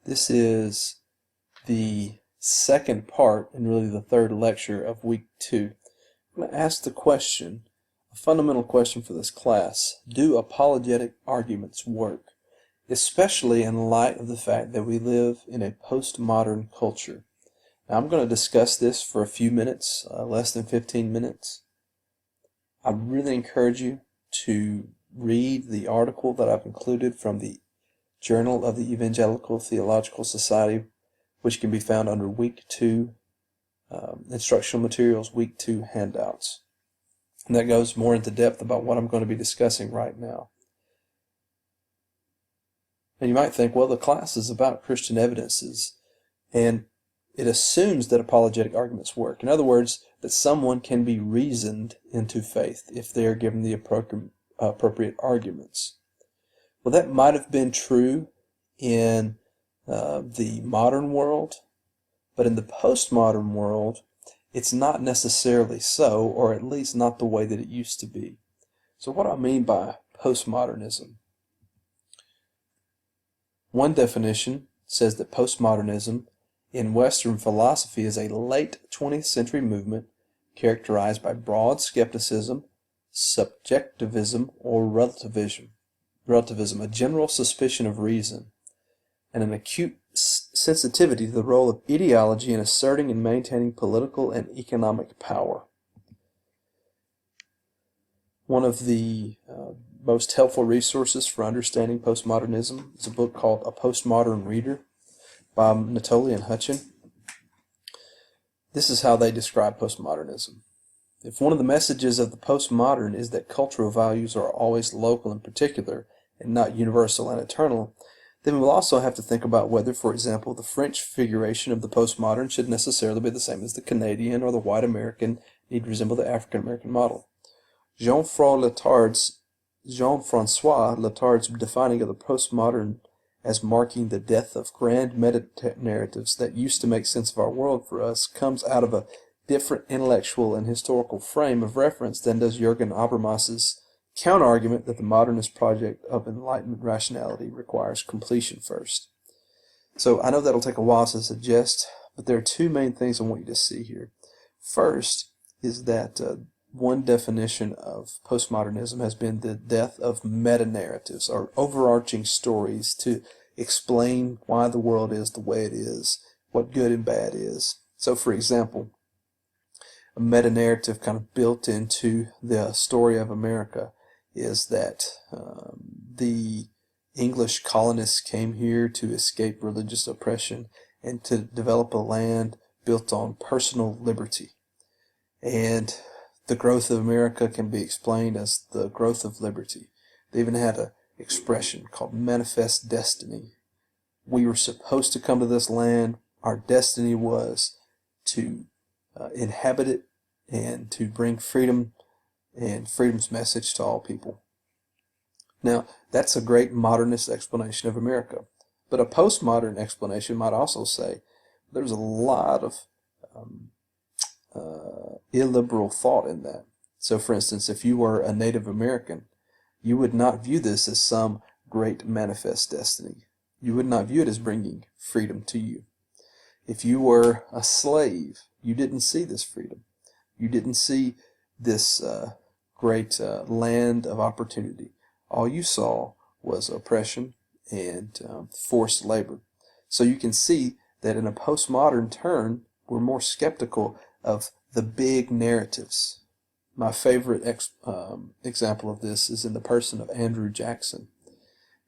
This is the second part and really the third lecture of week 2. I'm going to ask the question, a fundamental question for this class: do apologetic arguments work? Especially in light of the fact that we live in a postmodern culture. Now, I'm going to discuss this for a few minutes, less than 15 minutes. I really encourage you to read the article that I've included from the Journal of the Evangelical Theological Society, which can be found under Week 2 Instructional Materials, Week 2 Handouts. And that goes more into depth about what I'm going to be discussing right now. And you might think, well, the class is about Christian evidences, and it assumes that apologetic arguments work. In other words, that someone can be reasoned into faith if they are given the appropriate arguments. Well, that might have been true in the modern world, but in the postmodern world, it's not necessarily so, or at least not the way that it used to be. So what do I mean by postmodernism? One definition says that postmodernism in Western philosophy is a late 20th century movement characterized by broad skepticism, subjectivism, or relativism, a general suspicion of reason, and an acute sensitivity to the role of ideology in asserting and maintaining political and economic power. One of the most helpful resources for understanding postmodernism is a book called A Postmodern Reader by Natoli and Hutchin. This is how they describe postmodernism. If one of the messages of the postmodern is that cultural values are always local and particular and not universal and eternal, then we'll also have to think about whether, for example, the French figuration of the postmodern should necessarily be the same as the Canadian or the white American, need to resemble the African American model. Jean-François Lyotard's defining of the postmodern as marking the death of grand meta-narratives that used to make sense of our world for us comes out of a different intellectual and historical frame of reference than does Jürgen Habermas's counter-argument that the modernist project of Enlightenment rationality requires completion first. So I know that'll take a while to suggest, but there are two main things I want you to see here. First is that one definition of postmodernism has been the death of meta-narratives, or overarching stories to explain why the world is the way it is, what good and bad is. So, for example, a meta-narrative kind of built into the story of America is that the English colonists came here to escape religious oppression and to develop a land built on personal liberty. And the growth of America can be explained as the growth of liberty. They even had an expression called manifest destiny. We were supposed to come to this land. Our destiny was to inhabit it and to bring freedom and freedom's message to all people. Now, that's a great modernist explanation of America. But a postmodern explanation might also say there's a lot of illiberal thought in that. So, for instance, if you were a Native American, you would not view this as some great manifest destiny. You would not view it as bringing freedom to you. If you were a slave, you didn't see this freedom. You didn't see this great land of opportunity. All you saw was oppression and forced labor. So you can see that in a postmodern turn, we're more skeptical of the big narratives. My favorite example of this is in the person of Andrew Jackson,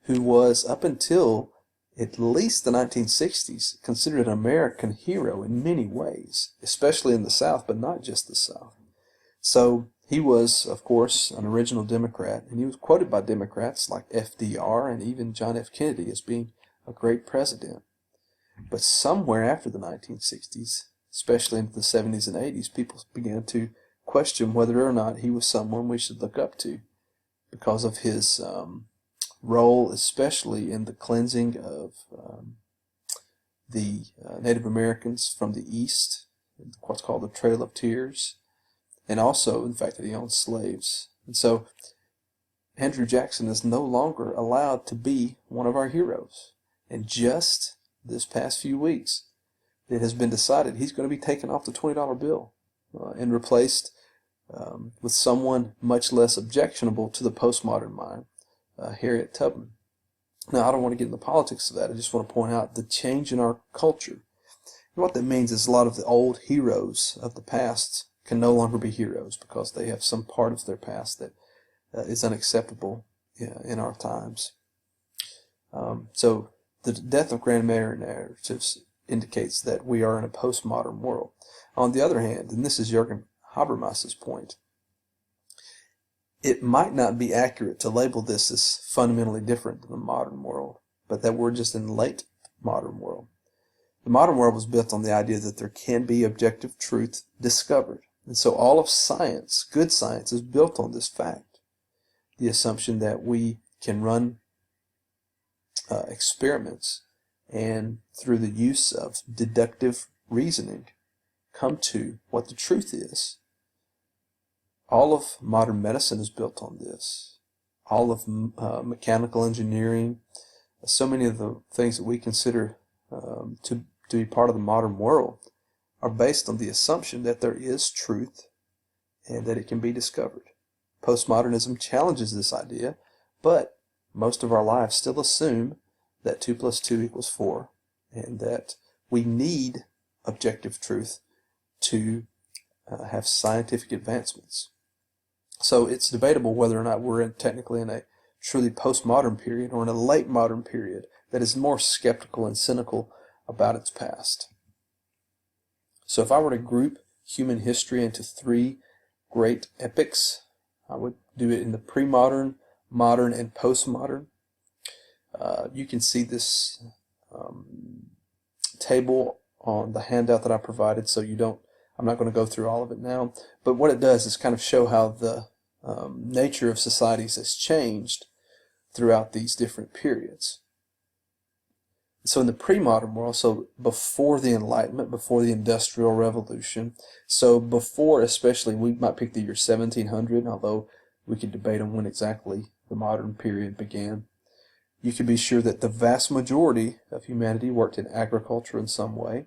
who was, up until at least the 1960s, considered an American hero in many ways, especially in the South, but not just the South. So he was, of course, an original Democrat, and he was quoted by Democrats like FDR and even John F. Kennedy as being a great president. But somewhere after the 1960s, especially into the 70s and 80s, people began to question whether or not he was someone we should look up to because of his role, especially in the cleansing of the Native Americans from the East, what's called the Trail of Tears, and also the fact that he owned slaves. And so Andrew Jackson is no longer allowed to be one of our heroes. And just this past few weeks, it has been decided he's going to be taken off the $20 bill and replaced with someone much less objectionable to the postmodern mind, Harriet Tubman. Now, I don't want to get into the politics of that. I just want to point out the change in our culture. And what that means is a lot of the old heroes of the past can no longer be heroes because they have some part of their past that is unacceptable in our times. So the death of grand narratives indicates that we are in a postmodern world. On the other hand, and this is Jürgen Habermas's point, it might not be accurate to label this as fundamentally different than the modern world, but that we're just in the late modern world. The modern world was built on the idea that there can be objective truth discovered. And so all of science, good science, is built on this fact. The assumption that we can run experiments and through the use of deductive reasoning come to what the truth is. All of modern medicine is built on this. All of mechanical engineering, so many of the things that we consider to be part of the modern world are based on the assumption that there is truth and that it can be discovered. Postmodernism challenges this idea, but most of our lives still assume that 2 + 2 = 4 and that we need objective truth to have scientific advancements. So it's debatable whether or not we're technically in a truly postmodern period or in a late modern period that is more skeptical and cynical about its past. So if I were to group human history into 3 great epochs, I would do it in the pre-modern, modern, and postmodern. You can see this table on the handout that I provided, so I'm not going to go through all of it now, but what it does is kind of show how the nature of societies has changed throughout these different periods. So in the pre-modern world, so before the Enlightenment, before the Industrial Revolution, so before, especially, we might pick the year 1700, although we could debate on when exactly the modern period began. You can be sure that the vast majority of humanity worked in agriculture in some way,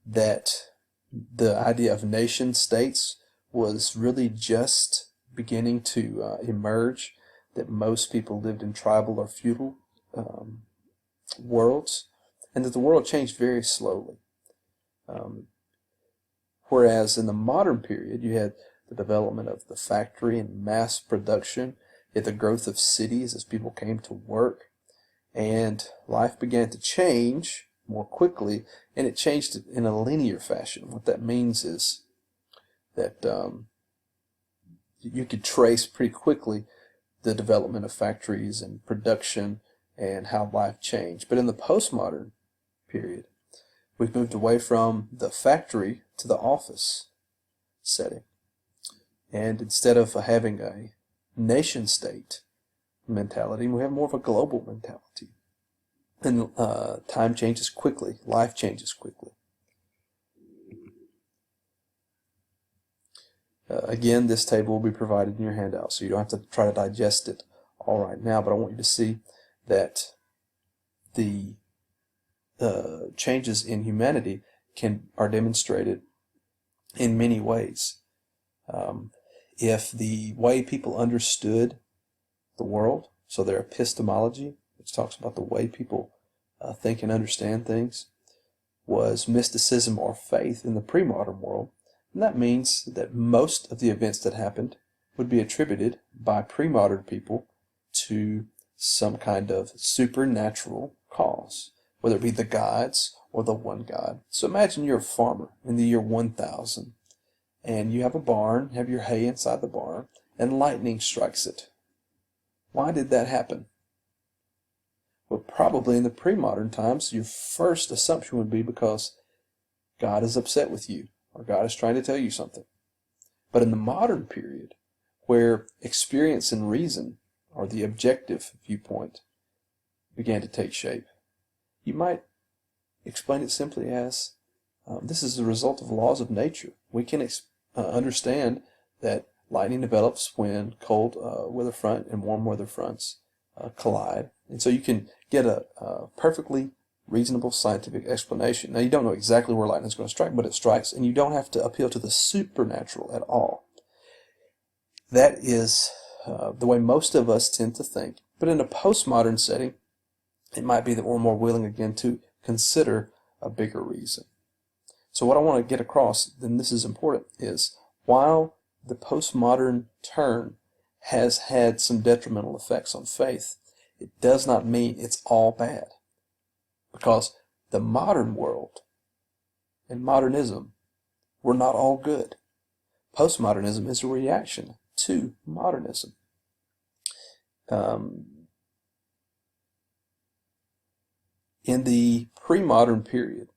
that the idea of nation states was really just beginning to emerge, that most people lived in tribal or feudal worlds, and that the world changed very slowly. Whereas in the modern period, you had the development of the factory and mass production, you had the growth of cities as people came to work, and life began to change more quickly, and it changed in a linear fashion. What that means is that you could trace pretty quickly the development of factories and production and how life changed. But in the postmodern period, we've moved away from the factory to the office setting. And instead of having a nation-state mentality, we have more of a global mentality. And time changes quickly. Life changes quickly. Again, this table will be provided in your handout, so you don't have to try to digest it all right now, but I want you to see that the changes in humanity are demonstrated in many ways. If the way people understood the world, so their epistemology, which talks about the way people think and understand things, was mysticism or faith in the pre-modern world, and that means that most of the events that happened would be attributed by pre-modern people to some kind of supernatural cause, whether it be the gods or the one God. So imagine you're a farmer in the year 1000, and you have a barn, have your hay inside the barn, and lightning strikes it. Why did that happen? Well, probably in the pre-modern times, your first assumption would be because God is upset with you, or God is trying to tell you something. But in the modern period, where experience and reason, or the objective viewpoint, began to take shape, you might explain it simply as this is the result of laws of nature. We can understand that lightning develops when cold weather front and warm weather fronts collide. And so you can get a perfectly reasonable scientific explanation. Now, you don't know exactly where lightning is going to strike, but it strikes, and you don't have to appeal to the supernatural at all. That is the way most of us tend to think. But in a postmodern setting, it might be that we're more willing again to consider a bigger reason. So what I want to get across, and this is important, is while the postmodern turn has had some detrimental effects on faith, it does not mean it's all bad. Because the modern world and modernism were not all good. Postmodernism is a reaction to modernism. In the pre-modern period,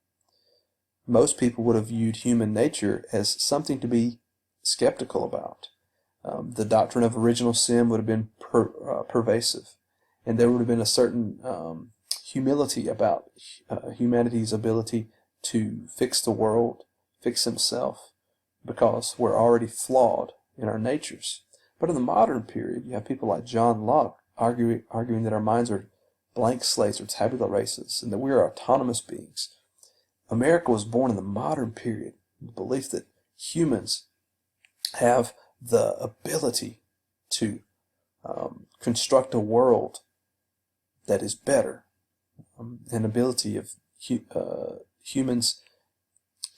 most people would have viewed human nature as something to be skeptical about. The doctrine of original sin would have been pervasive, and there would have been a certain humility about humanity's ability to fix the world, fix himself, because we're already flawed in our natures. But in the modern period, you have people like John Locke arguing that our minds are blank slates or tabula rasas, and that we are autonomous beings. America was born in the modern period with the belief that humans have the ability to construct a world that is better, an ability of humans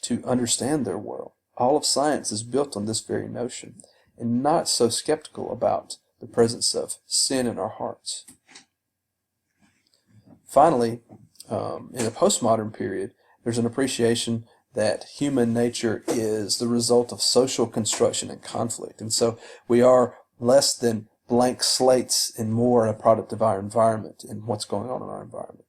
to understand their world. All of science is built on this very notion, and not so skeptical about the presence of sin in our hearts. Finally, in a postmodern period, there's an appreciation that human nature is the result of social construction and conflict. And so we are less than blank slates and more a product of our environment and what's going on in our environment.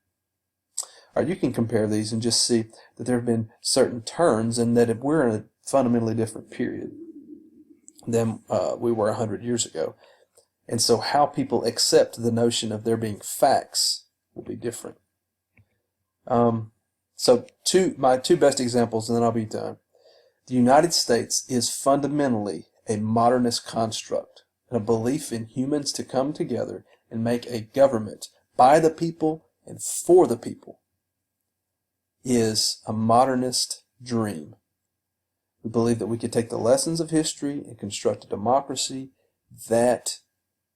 All right, you can compare these and just see that there have been certain turns, and that if we're in a fundamentally different period than we were 100 years ago. And so how people accept the notion of there being facts will be different. So my two best examples, and then I'll be done. The United States is fundamentally a modernist construct, and a belief in humans to come together and make a government by the people and for the people is a modernist dream. We believe that we could take the lessons of history and construct a democracy that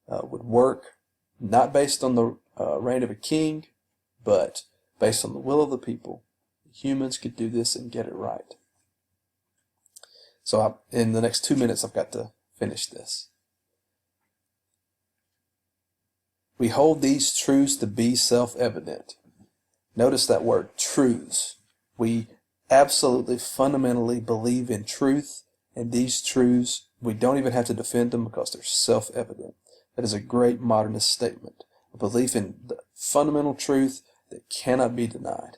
would work, not based on the reign of a king, but based on the will of the people. Humans could do this and get it right. So in the next 2 minutes, I've got to finish this. We hold these truths to be self-evident. Notice that word, truths. We absolutely, fundamentally believe in truth, and these truths, we don't even have to defend them because they're self-evident. That is a great modernist statement, a belief in the fundamental truth that cannot be denied.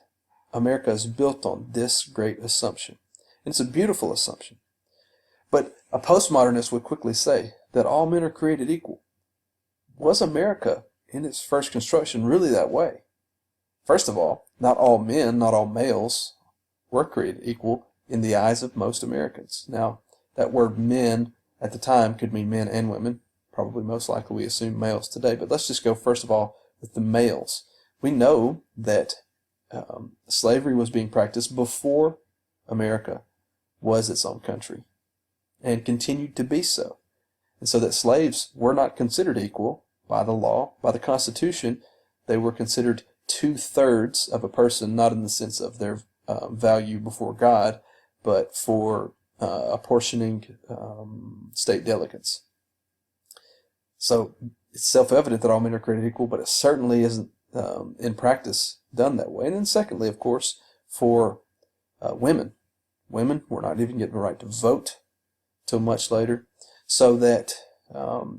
America is built on this great assumption. And it's a beautiful assumption. But a postmodernist would quickly say that all men are created equal. Was America, in its first construction, really that way? First of all, not all men, not all males, were created equal in the eyes of most Americans. Now, that word men at the time could mean men and women. Probably most likely we assume males today. But let's just go first of all with the males. We know that slavery was being practiced before America was its own country, and continued to be so. And so that slaves were not considered equal by the law, by the Constitution. They were considered 2/3 of a person, not in the sense of their value before God, but for apportioning state delegates. So it's self-evident that all men are created equal, but it certainly isn't in practice done that way. And then secondly, of course, for women. Women were not even getting the right to vote till much later. So that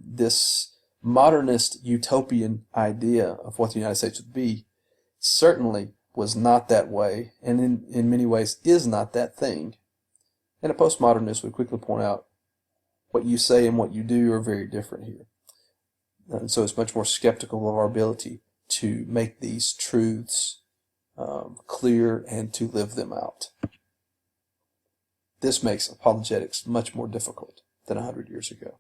this modernist utopian idea of what the United States would be certainly was not that way, and in many ways is not that thing. And a postmodernist would quickly point out what you say and what you do are very different here. And so it's much more skeptical of our ability to make these truths clear and to live them out. This makes apologetics much more difficult than 100 years ago.